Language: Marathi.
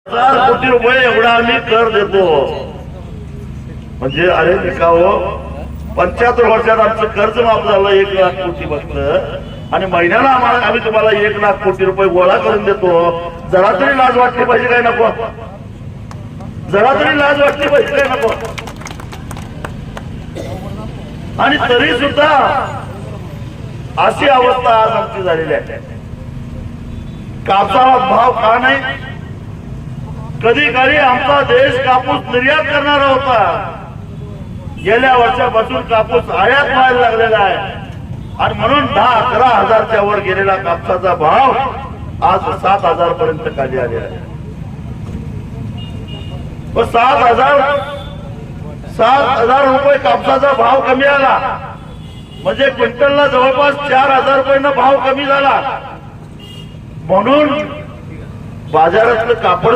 कोटी रुपये एवढा आम्ही कर देतो. म्हणजे अरे निकावो 75 वर्षात आमचं कर्ज माफ झालं 1 लाख कोटी फक्त, आणि महिन्याला आम्ही तुम्हाला 1 लाख कोटी रुपये गोळा करून देतो. जरा तरी लाज वाटली पाहिजे काय नको? जरा तरी लाज वाटली पाहिजे काय नको? आणि तरी सुद्धा अशी अवस्था आज आमची झालेली आहे. कापसाला भाव का नाही? कधी काळी आमचा देश कापूस निर्यात करणारा होता. गेल्या वर्षापासून कापूस आयात व्हायला लागलेला आहे, आणि म्हणून 10-11 हजारच्या वर गेलेला कापसाचा भाव आज 7,000 पर्यंत खाली आलेला आहे. 7,000 रुपये कापसाचा भाव कमी आला म्हणजे क्विंटलला जवळपास 4,000 रुपयांना भाव कमी झाला. म्हणून बाजारातलं कापड